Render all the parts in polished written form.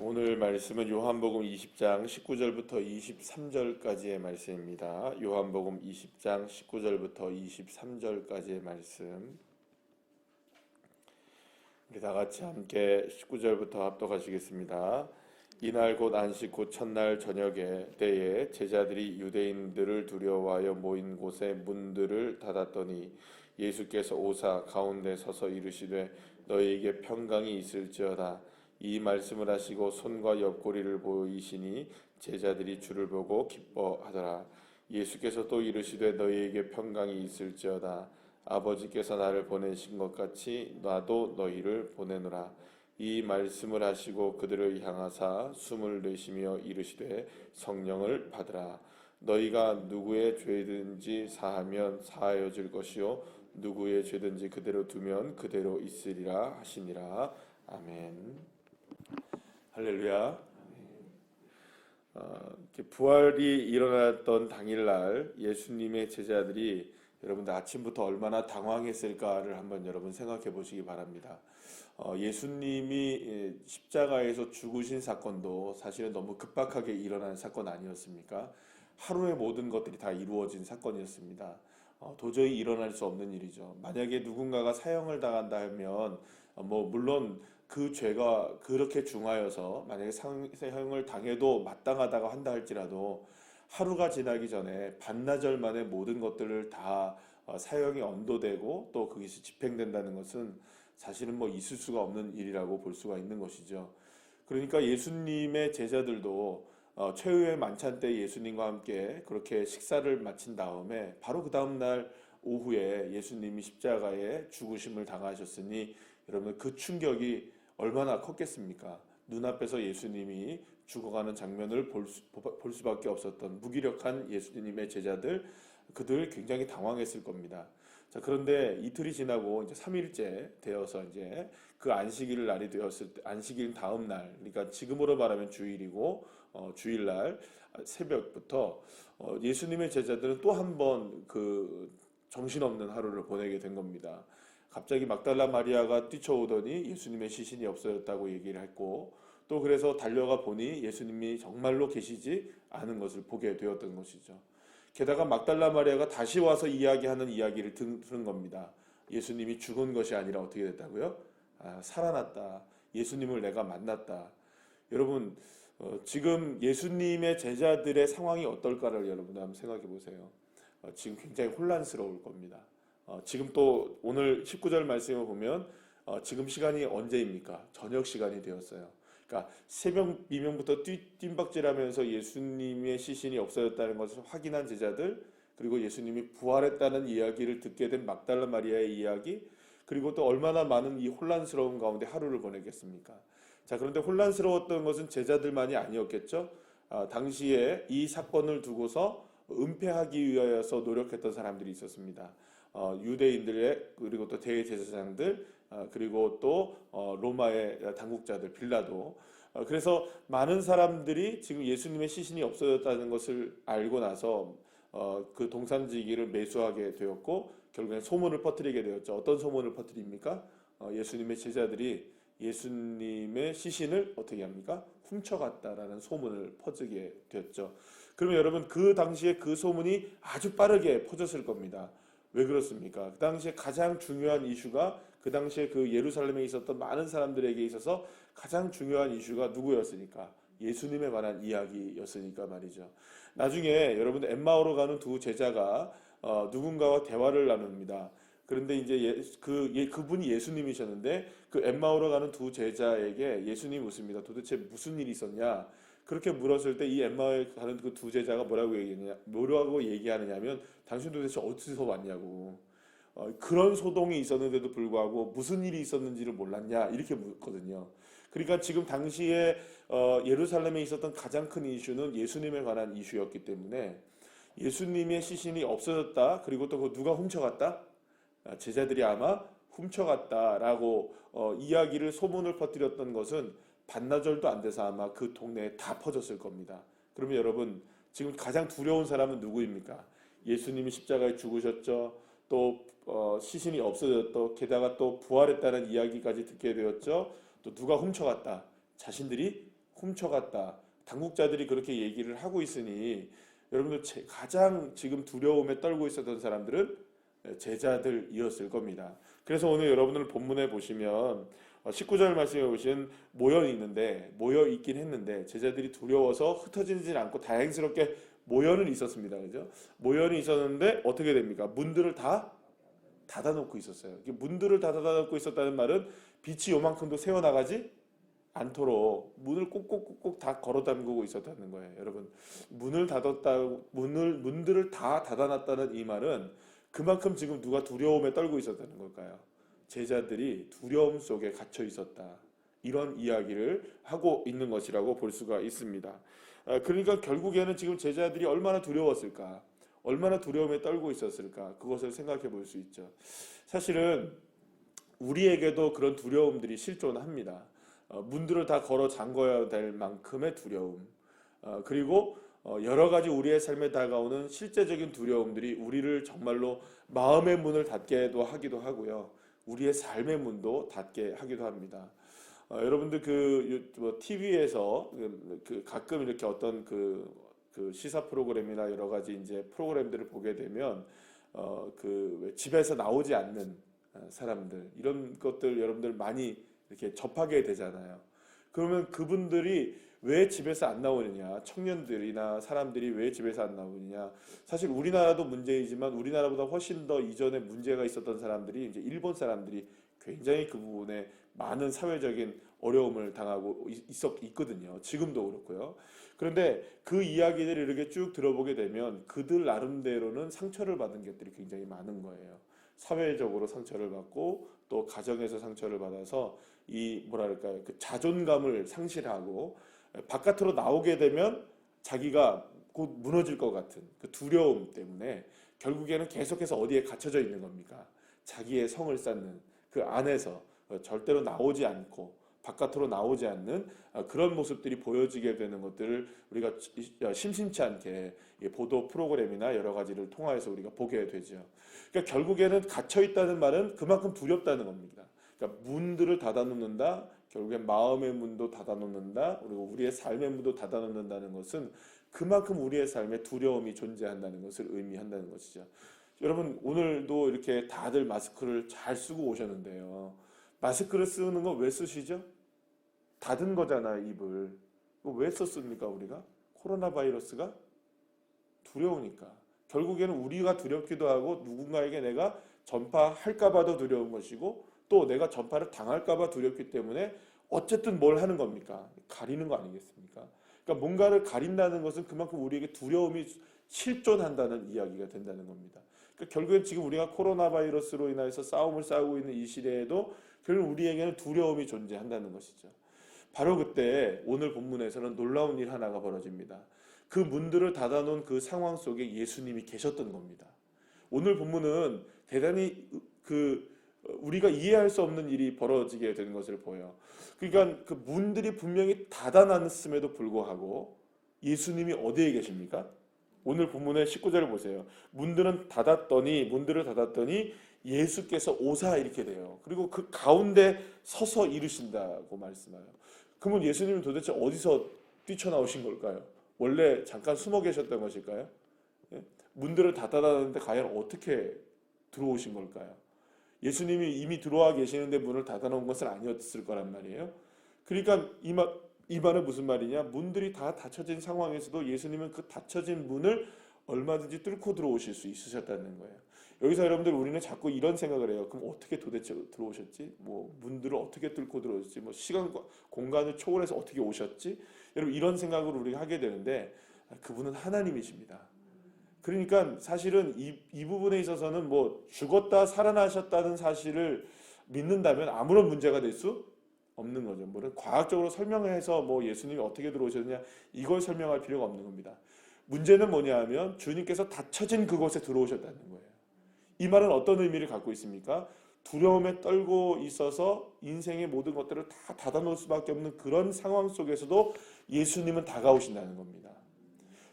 오늘 말씀은 요한복음 20장 19절부터 23절까지의 말씀입니다. 요한복음 20장 19절부터 23절까지의 말씀. 우리 다 같이 함께 19절부터 합독하시겠습니다. 이날 곧 안식 곧 첫날 저녁에 때에 제자들이 유대인들을 두려워하여 모인 곳에 문들을 닫았더니 예수께서 오사 가운데 서서 이르시되 너희에게 평강이 있을지어다. 이 말씀을 하시고 손과 옆구리를 보이시니 제자들이 주를 보고 기뻐하더라. 예수께서 또 이르시되 너희에게 평강이 있을지어다. 아버지께서 나를 보내신 것 같이 나도 너희를 보내노라. 이 말씀을 하시고 그들을 향하사 숨을 내쉬며 이르시되 성령을 받으라. 너희가 누구의 죄든지 사하면 사하여질 것이요 누구의 죄든지 그대로 두면 그대로 있으리라 하시니라. 아멘. 할렐루야. 부활이 일어났던 당일날 예수님의 제자들이 여러분들 아침부터 얼마나 당황했을까를 한번 여러분 생각해 보시기 바랍니다. 예수님이 십자가에서 죽으신 사건도 사실은 너무 급박하게 일어난 사건 아니었습니까? 하루에 모든 것들이 다 이루어진 사건이었습니다. 도저히 일어날 수 없는 일이죠. 만약에 누군가가 사형을 당한다 하면 물론 그 죄가 그렇게 중하여서 만약에 사형을 당해도 마땅하다고 한다 할지라도 하루가 지나기 전에 반나절 만에 모든 것들을 다 사형이 언도되고 또 그것이 집행된다는 것은 사실은 있을 수가 없는 일이라고 볼 수가 있는 것이죠. 그러니까 예수님의 제자들도 최후의 만찬 때 예수님과 함께 그렇게 식사를 마친 다음에 바로 그 다음날 오후에 예수님이 십자가에 죽으심을 당하셨으니 여러분 그 충격이 얼마나 컸겠습니까? 눈앞에서 예수님이 죽어가는 장면을 볼 수밖에 없었던 무기력한 예수님의 제자들, 그들 굉장히 당황했을 겁니다. 자, 그런데 이틀이 지나고 이제 3일째 되어서 이제 그 안식일 날이 되었을 때, 안식일 다음 날, 그러니까 지금으로 말하면 주일이고, 주일날 새벽부터 예수님의 제자들은 또 한 번 그 정신없는 하루를 보내게 된 겁니다. 갑자기 막달라 마리아가 뛰쳐오더니 예수님의 시신이 없어졌다고 얘기를 했고, 또 그래서 달려가 보니 예수님이 정말로 계시지 않은 것을 보게 되었던 것이죠. 게다가 막달라 마리아가 다시 와서 이야기하는 이야기를 들은 겁니다. 예수님이 죽은 것이 아니라 어떻게 됐다고요? 살아났다. 예수님을 내가 만났다. 여러분, 지금 예수님의 제자들의 상황이 어떨까를 여러분 한번 생각해 보세요. 지금 굉장히 혼란스러울 겁니다. 지금 또 오늘 19절 말씀을 보면 지금 시간이 언제입니까? 저녁 시간이 되었어요. 그러니까 새벽 미명부터 뜀박질하면서 예수님의 시신이 없어졌다는 것을 확인한 제자들, 그리고 예수님이 부활했다는 이야기를 듣게 된 막달라 마리아의 이야기, 그리고 또 얼마나 많은 이 혼란스러운 가운데 하루를 보내겠습니까? 자, 그런데 혼란스러웠던 것은 제자들만이 아니었겠죠? 당시에 이 사건을 두고서 은폐하기 위하여서 노력했던 사람들이 있었습니다. 유대인들의, 그리고 또 대제사장들, 그리고 또 로마의 당국자들, 빌라도. 그래서 많은 사람들이 지금 예수님의 시신이 없어졌다는 것을 알고 나서 그 동산지기를 매수하게 되었고 결국엔 소문을 퍼뜨리게 되었죠. 어떤 소문을 퍼뜨립니까? 예수님의 제자들이 예수님의 시신을 어떻게 합니까? 훔쳐갔다라는 소문을 퍼지게 되었죠. 그러면 여러분 그 당시에 그 소문이 아주 빠르게 퍼졌을 겁니다. 왜 그렇습니까? 그 당시에 가장 중요한 이슈가, 그 당시에 그 예루살렘에 있었던 많은 사람들에게 있어서 가장 중요한 이슈가 누구였으니까? 예수님에 관한 이야기였으니까 말이죠. 나중에 여러분 엠마오로 가는 두 제자가 누군가와 대화를 나눕니다. 그런데 이제 그분이 예수님이셨는데 그 엠마오로 가는 두 제자에게 예수님이 묻습니다. 도대체 무슨 일이 있었냐? 그렇게 물었을 때 이 엠마오에 가는 그 두 제자가 뭐라고 얘기하느냐면 당신 도대체 어디서 왔냐고. 그런 소동이 있었는데도 불구하고 무슨 일이 있었는지를 몰랐냐 이렇게 묻거든요. 그러니까 지금 당시에 예루살렘에 있었던 가장 큰 이슈는 예수님에 관한 이슈였기 때문에 예수님의 시신이 없어졌다, 그리고 또 그 누가 훔쳐갔다? 제자들이 아마 훔쳐갔다라고 이야기를, 소문을 퍼뜨렸던 것은 반나절도 안 돼서 아마 그 동네에 다 퍼졌을 겁니다. 그러면 여러분 지금 가장 두려운 사람은 누구입니까? 예수님이 십자가에 죽으셨죠. 또 시신이 없어졌죠. 게다가 또 부활했다는 이야기까지 듣게 되었죠. 또 누가 훔쳐갔다? 자신들이 훔쳐갔다. 당국자들이 그렇게 얘기를 하고 있으니 여러분들 가장 지금 두려움에 떨고 있었던 사람들은 제자들이었을 겁니다. 그래서 오늘 여러분들 본문에 보시면 19절 말씀에 보시면 모여 있는데 모여 있긴 했는데 제자들이 두려워서 흩어지진 않고 다행스럽게 모여는 있었습니다. 그죠? 모여는 있었는데 어떻게 됩니까? 문들을 다 닫아놓고 있었어요. 문들을 다 닫아놓고 있었다는 말은 빛이 요만큼도 새어나가지 않도록 문을 꼭꼭꼭꼭 다 걸어 잠그고 있었다는 거예요. 여러분, 문들을 다 닫아놨다는 이 말은 그만큼 지금 누가 두려움에 떨고 있었다는 걸까요? 제자들이 두려움 속에 갇혀 있었다. 이런 이야기를 하고 있는 것이라고 볼 수가 있습니다. 그러니까 결국에는 지금 제자들이 얼마나 두려웠을까? 얼마나 두려움에 떨고 있었을까? 그것을 생각해 볼 수 있죠. 사실은 우리에게도 그런 두려움들이 실존합니다. 문들을 다 걸어 잠궈야 될 만큼의 두려움. 그리고 여러 가지 우리의 삶에 다가오는 실제적인 두려움들이 우리를 정말로 마음의 문을 닫게도 하기도 하고요. 우리의 삶의 문도 닫게 하기도 합니다. 여러분들 TV에서 가끔 이렇게 어떤 시사 프로그램이나 여러 가지 이제 프로그램들을 보게 되면 집에서 나오지 않는 사람들 이런 것들 여러분들 많이 이렇게 접하게 되잖아요. 그러면 그분들이 왜 집에서 안 나오느냐, 청년들이나 사람들이 왜 집에서 안 나오느냐. 사실 우리나라도 문제이지만 우리나라보다 훨씬 더 이전에 문제가 있었던 사람들이 이제 일본 사람들이 굉장히 그 부분에 많은 사회적인 어려움을 당하고 있거든요. 지금도 그렇고요. 그런데 그 이야기들을 이렇게 쭉 들어보게 되면 그들 나름대로는 상처를 받은 것들이 굉장히 많은 거예요. 사회적으로 상처를 받고 또 가정에서 상처를 받아서 그 자존감을 상실하고 바깥으로 나오게 되면 자기가 곧 무너질 것 같은 그 두려움 때문에 결국에는 계속해서 어디에 갇혀져 있는 겁니까? 자기의 성을 쌓는 그 안에서 절대로 나오지 않고 바깥으로 나오지 않는 그런 모습들이 보여지게 되는 것들을 우리가 심심치 않게 보도 프로그램이나 여러 가지를 통하여서 우리가 보게 되죠. 그러니까 결국에는 갇혀 있다는 말은 그만큼 두렵다는 겁니다. 그러니까 문들을 닫아놓는다. 결국엔 마음의 문도 닫아놓는다. 그리고 우리의 삶의 문도 닫아놓는다는 것은 그만큼 우리의 삶에 두려움이 존재한다는 것을 의미한다는 것이죠. 여러분 오늘도 이렇게 다들 마스크를 잘 쓰고 오셨는데요. 마스크를 쓰는 거 왜 쓰시죠? 닫은 거잖아요, 입을. 왜 썼습니까, 우리가? 코로나 바이러스가 두려우니까. 결국에는 우리가 두렵기도 하고 누군가에게 내가 전파할까 봐도 두려운 것이고 또 내가 전파를 당할까 봐 두렵기 때문에 어쨌든 뭘 하는 겁니까? 가리는 거 아니겠습니까? 그러니까 뭔가를 가린다는 것은 그만큼 우리에게 두려움이 실존한다는 이야기가 된다는 겁니다. 그러니까 결국엔 지금 우리가 코로나 바이러스로 인해서 싸움을 싸우고 있는 이 시대에도 결국 우리에게는 두려움이 존재한다는 것이죠. 바로 그때 오늘 본문에서는 놀라운 일 하나가 벌어집니다. 그 문들을 닫아놓은 그 상황 속에 예수님이 계셨던 겁니다. 오늘 본문은 대단히 우리가 이해할 수 없는 일이 벌어지게 되는 것을 보여요. 그러니까 그 문들이 분명히 닫아놨음에도 불구하고 예수님이 어디에 계십니까? 오늘 본문의 19절을 보세요. 문들을 닫았더니 예수께서 오사 이렇게 돼요. 그리고 그 가운데 서서 이르신다고 말씀해요. 그러면 예수님은 도대체 어디서 뛰쳐나오신 걸까요? 원래 잠깐 숨어 계셨던 것일까요? 문들을 닫아놨는데 과연 어떻게 들어오신 걸까요? 예수님이 이미 들어와 계시는데 문을 닫아놓은 것은 아니었을 거란 말이에요. 그러니까 이 말은 무슨 말이냐? 문들이 다 닫혀진 상황에서도 예수님은 그 닫혀진 문을 얼마든지 뚫고 들어오실 수 있으셨다는 거예요. 여기서 여러분들 우리는 자꾸 이런 생각을 해요. 그럼 어떻게 도대체 들어오셨지? 문들을 어떻게 뚫고 들어오셨지? 시간과 공간을 초월해서 어떻게 오셨지? 여러분 이런 생각을 우리가 하게 되는데 그분은 하나님이십니다. 그러니까 사실은 이 부분에 있어서는 죽었다 살아나셨다는 사실을 믿는다면 아무런 문제가 될 수 없는 거죠. 과학적으로 설명해서 예수님이 어떻게 들어오셨느냐 이걸 설명할 필요가 없는 겁니다. 문제는 뭐냐 하면 주님께서 닫혀진 그곳에 들어오셨다는 거예요. 이 말은 어떤 의미를 갖고 있습니까? 두려움에 떨고 있어서 인생의 모든 것들을 다 닫아놓을 수밖에 없는 그런 상황 속에서도 예수님은 다가오신다는 겁니다.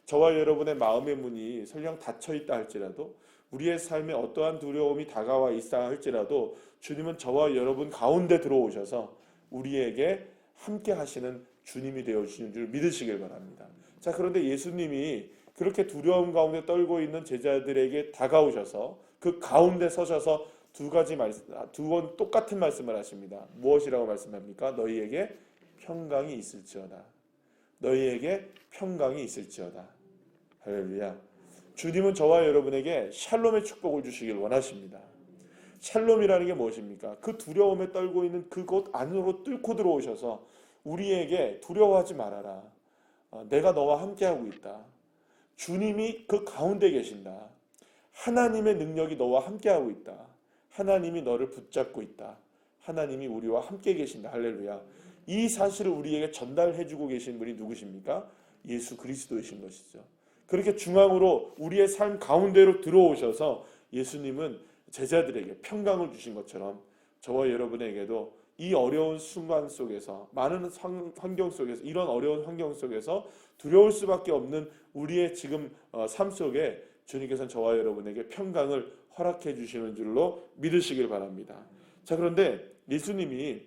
저와 여러분의 마음의 문이 설령 닫혀있다 할지라도 우리의 삶에 어떠한 두려움이 다가와 있다 할지라도 주님은 저와 여러분 가운데 들어오셔서 우리에게 함께 하시는 주님이 되어주시는 줄 믿으시길 바랍니다. 자, 그런데 예수님이 그렇게 두려움 가운데 떨고 있는 제자들에게 다가오셔서 그 가운데 서셔서 두 번 똑같은 말씀을 하십니다. 무엇이라고 말씀합니까? 너희에게 평강이 있을지어다. 너희에게 평강이 있을지어다. 할렐루야. 주님은 저와 여러분에게 샬롬의 축복을 주시길 원하십니다. 샬롬이라는 게 무엇입니까? 그 두려움에 떨고 있는 그곳 안으로 뚫고 들어오셔서 우리에게 두려워하지 말아라. 내가 너와 함께하고 있다. 주님이 그 가운데 계신다. 하나님의 능력이 너와 함께하고 있다. 하나님이 너를 붙잡고 있다. 하나님이 우리와 함께 계신다. 할렐루야. 이 사실을 우리에게 전달해주고 계신 분이 누구십니까? 예수 그리스도이신 것이죠. 그렇게 중앙으로 우리의 삶 가운데로 들어오셔서 예수님은 제자들에게 평강을 주신 것처럼 저와 여러분에게도 이 어려운 순간 속에서, 많은 환경 속에서, 이런 어려운 환경 속에서 두려울 수밖에 없는 우리의 지금 삶 속에 주님께서는 저와 여러분에게 평강을 허락해 주시는 줄로 믿으시길 바랍니다. 자, 그런데 예수님이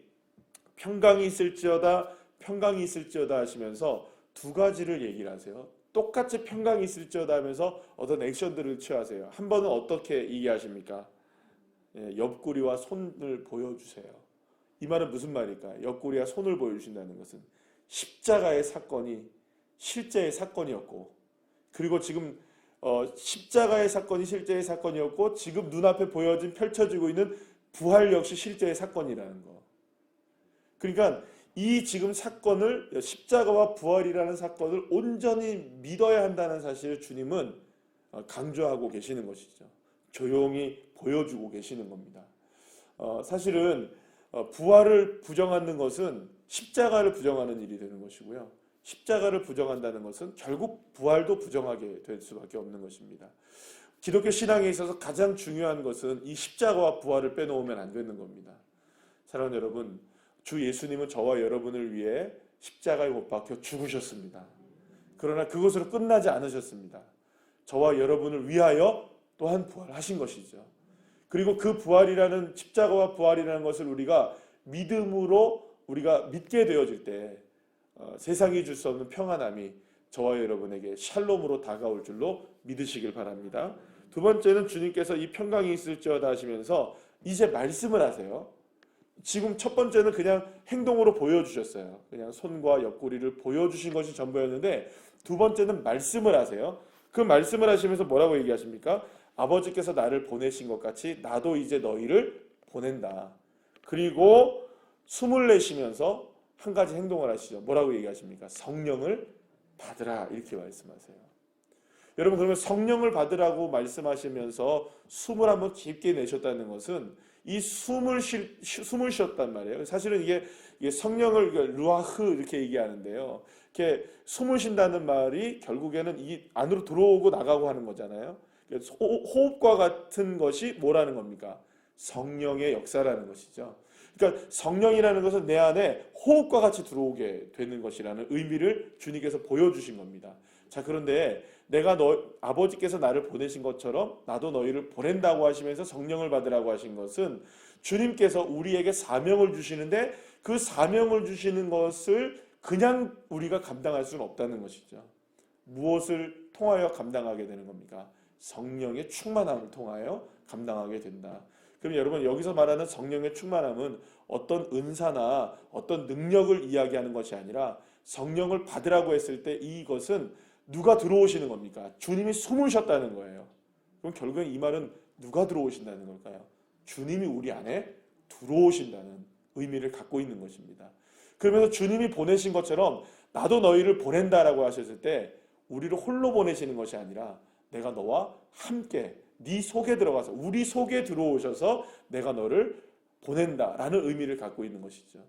평강이 있을지어다, 평강이 있을지어다 하시면서 두 가지를 얘기를 하세요. 똑같이 평강이 있을지어다 하면서 어떤 액션들을 취하세요. 한 번은 어떻게 얘기하십니까? 옆구리와 손을 보여주세요. 이 말은 무슨 말일까? 옆구리와 손을 보여주신다는 것은 십자가의 사건이 실제의 사건이었고, 그리고 지금 십자가의 사건이 실제의 사건이었고, 지금 눈앞에 펼쳐지고 있는 부활 역시 실제의 사건이라는 거. 그러니까 이 지금 사건을, 십자가와 부활이라는 사건을 온전히 믿어야 한다는 사실을 주님은 강조하고 계시는 것이죠. 조용히 보여주고 계시는 겁니다. 사실은 부활을 부정하는 것은 십자가를 부정하는 일이 되는 것이고요. 십자가를 부정한다는 것은 결국 부활도 부정하게 될 수밖에 없는 것입니다. 기독교 신앙에 있어서 가장 중요한 것은 이 십자가와 부활을 빼놓으면 안 되는 겁니다. 사랑하는 여러분, 주 예수님은 저와 여러분을 위해 십자가에 못 박혀 죽으셨습니다. 그러나 그것으로 끝나지 않으셨습니다. 저와 여러분을 위하여 또한 부활하신 것이죠. 그리고 그 부활이라는, 십자가와 부활이라는 것을 우리가 믿음으로 우리가 믿게 되어질 때 세상이 줄 수 없는 평안함이 저와 여러분에게 샬롬으로 다가올 줄로 믿으시길 바랍니다. 두 번째는 주님께서 이 평강이 있을지어다 하시면서 이제 말씀을 하세요. 지금 첫 번째는 그냥 행동으로 보여주셨어요. 그냥 손과 옆구리를 보여주신 것이 전부였는데, 두 번째는 말씀을 하세요. 그 말씀을 하시면서 뭐라고 얘기하십니까? 아버지께서 나를 보내신 것 같이 나도 이제 너희를 보낸다. 그리고 숨을 내쉬면서 한 가지 행동을 하시죠. 뭐라고 얘기하십니까? 성령을 받으라, 이렇게 말씀하세요. 여러분, 그러면 성령을 받으라고 말씀하시면서 숨을 한번 깊게 내셨다는 것은 이 숨을 쉬었단 말이에요. 사실은 이게 성령을 루아흐 이렇게 얘기하는데요. 이렇게 숨을 쉰다는 말이 결국에는 이 안으로 들어오고 나가고 하는 거잖아요. 호흡과 같은 것이 뭐라는 겁니까? 성령의 역사라는 것이죠. 그러니까 성령이라는 것은 내 안에 호흡과 같이 들어오게 되는 것이라는 의미를 주님께서 보여주신 겁니다. 자, 그런데 아버지께서 나를 보내신 것처럼 나도 너희를 보낸다고 하시면서 성령을 받으라고 하신 것은 주님께서 우리에게 사명을 주시는데, 그 사명을 주시는 것을 그냥 우리가 감당할 수는 없다는 것이죠. 무엇을 통하여 감당하게 되는 겁니까? 성령의 충만함을 통하여 감당하게 된다. 그럼 여러분, 여기서 말하는 성령의 충만함은 어떤 은사나 어떤 능력을 이야기하는 것이 아니라, 성령을 받으라고 했을 때 이것은 누가 들어오시는 겁니까? 주님이 숨을 쉬었다는 거예요. 그럼 결국엔 이 말은 누가 들어오신다는 걸까요? 주님이 우리 안에 들어오신다는 의미를 갖고 있는 것입니다. 그러면서 주님이 보내신 것처럼 나도 너희를 보낸다라고 하셨을 때 우리를 홀로 보내시는 것이 아니라 내가 너와 함께 네 속에 들어가서 우리 속에 들어오셔서 내가 너를 보낸다라는 의미를 갖고 있는 것이죠.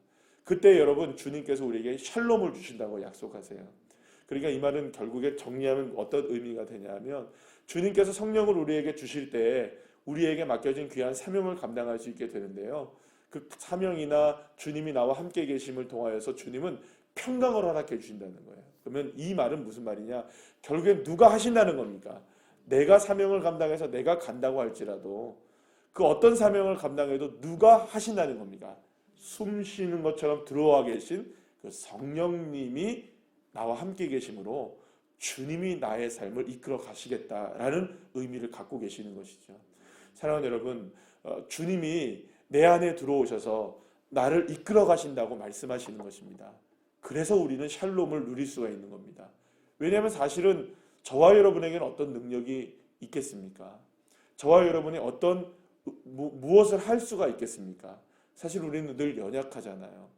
그때 여러분, 주님께서 우리에게 샬롬을 주신다고 약속하세요. 그러니까 이 말은 결국에 정리하면 어떤 의미가 되냐면, 주님께서 성령을 우리에게 주실 때 우리에게 맡겨진 귀한 사명을 감당할 수 있게 되는데요. 그 사명이나 주님이 나와 함께 계심을 통하여서 주님은 평강을 허락해 주신다는 거예요. 그러면 이 말은 무슨 말이냐? 결국엔 누가 하신다는 겁니까? 내가 사명을 감당해서 내가 간다고 할지라도 그 어떤 사명을 감당해도 누가 하신다는 겁니까? 숨 쉬는 것처럼 들어와 계신 그 성령님이 나와 함께 계심으로 주님이 나의 삶을 이끌어 가시겠다라는 의미를 갖고 계시는 것이죠. 사랑하는 여러분, 주님이 내 안에 들어오셔서 나를 이끌어 가신다고 말씀하시는 것입니다. 그래서 우리는 샬롬을 누릴 수가 있는 겁니다. 왜냐하면 사실은 저와 여러분에게는 어떤 능력이 있겠습니까? 저와 여러분이 어떤 무엇을 할 수가 있겠습니까? 사실 우리는 늘 연약하잖아요.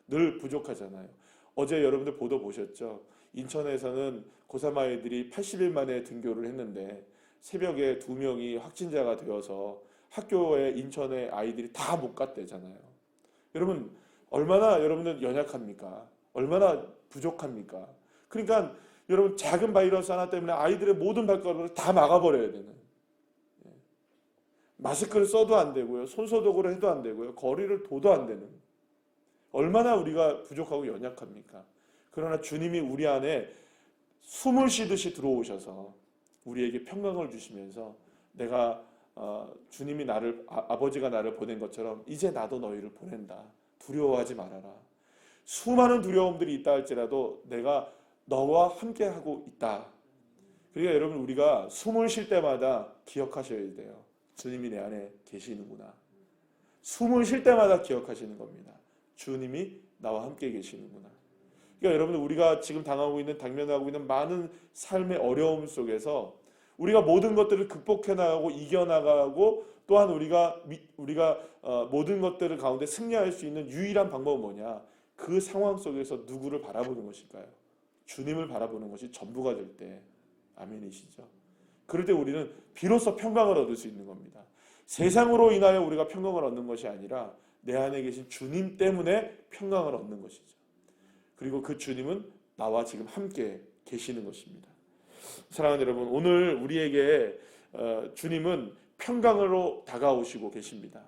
늘 부족하잖아요. 어제 여러분들 보도 보셨죠? 인천에서는 고3 아이들이 80일 만에 등교를 했는데 새벽에 2명이 확진자가 되어서 학교에 인천의 아이들이 다 못 갔대잖아요. 여러분 얼마나 여러분들 연약합니까? 얼마나 부족합니까? 그러니까 여러분 작은 바이러스 하나 때문에 아이들의 모든 발걸음을 다 막아버려야 되는, 마스크를 써도 안 되고요, 손소독을 해도 안 되고요, 거리를 둬도 안 되는, 얼마나 우리가 부족하고 연약합니까? 그러나 주님이 우리 안에 숨을 쉬듯이 들어오셔서 우리에게 평강을 주시면서 내가 주님이 나를 아버지가 나를 보낸 것처럼 이제 나도 너희를 보낸다. 두려워하지 말아라. 수많은 두려움들이 있다 할지라도 내가 너와 함께하고 있다. 그러니까 여러분 우리가 숨을 쉴 때마다 기억하셔야 돼요. 주님이 내 안에 계시는구나. 숨을 쉴 때마다 기억하시는 겁니다. 주님이 나와 함께 계시는구나. 그러니까 여러분들 우리가 지금 당면하고 있는 많은 삶의 어려움 속에서 우리가 모든 것들을 극복해 나가고 이겨 나가고 또한 우리가 모든 것들을 가운데 승리할 수 있는 유일한 방법은 뭐냐? 그 상황 속에서 누구를 바라보는 것일까요? 주님을 바라보는 것이 전부가 될 때, 아멘이시죠? 그럴 때 우리는 비로소 평강을 얻을 수 있는 겁니다. 세상으로 인하여 우리가 평강을 얻는 것이 아니라 내 안에 계신 주님 때문에 평강을 얻는 것이죠. 그리고 그 주님은 나와 지금 함께 계시는 것입니다. 사랑하는 여러분, 오늘 우리에게 주님은 평강으로 다가오시고 계십니다.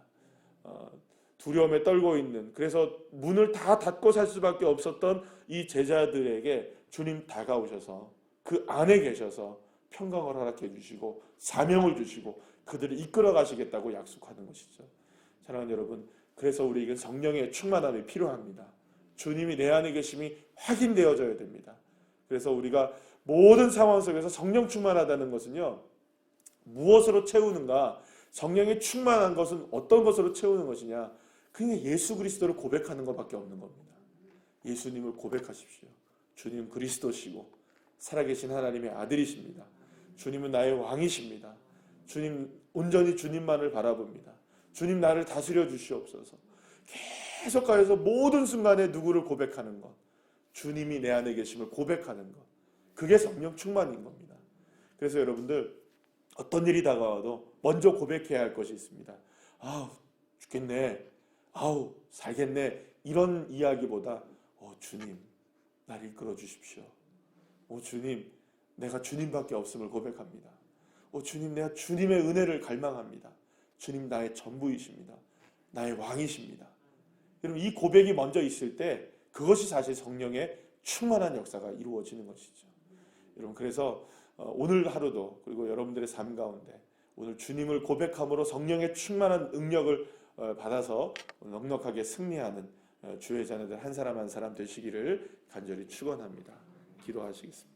두려움에 떨고 있는, 그래서 문을 다 닫고 살 수밖에 없었던 이 제자들에게 주님 다가오셔서 그 안에 계셔서 평강을 허락해 주시고 사명을 주시고 그들을 이끌어 가시겠다고 약속하는 것이죠. 사랑하는 여러분, 그래서 우리에게 성령의 충만함이 필요합니다. 주님이 내 안에 계심이 확인되어져야 됩니다. 그래서 우리가 모든 상황 속에서 성령 충만하다는 것은요, 무엇으로 채우는가? 성령이 충만한 것은 어떤 것으로 채우는 것이냐? 그냥 예수 그리스도를 고백하는 것밖에 없는 겁니다. 예수님을 고백하십시오. 주님 그리스도시고 살아계신 하나님의 아들이십니다. 주님은 나의 왕이십니다. 주님, 온전히 주님만을 바라봅니다. 주님 나를 다스려 주시옵소서. 계속 가서 모든 순간에 누구를 고백하는 것, 주님이 내 안에 계심을 고백하는 것, 그게 성령 충만인 겁니다. 그래서 여러분들 어떤 일이 다가와도 먼저 고백해야 할 것이 있습니다. 아우 죽겠네, 아우 살겠네, 이런 이야기보다 주님 나를 이끌어 주십시오. 주님 내가 주님밖에 없음을 고백합니다. 주님 내가 주님의 은혜를 갈망합니다. 주님 나의 전부이십니다. 나의 왕이십니다. 여러분 이 고백이 먼저 있을 때 그것이 사실 성령의 충만한 역사가 이루어지는 것이죠. 여러분 그래서 오늘 하루도 그리고 여러분들의 삶 가운데 오늘 주님을 고백함으로 성령의 충만한 능력을 받아서 넉넉하게 승리하는 주의 자녀들 한 사람 한 사람 되시기를 간절히 축원합니다. 기도하시겠습니다.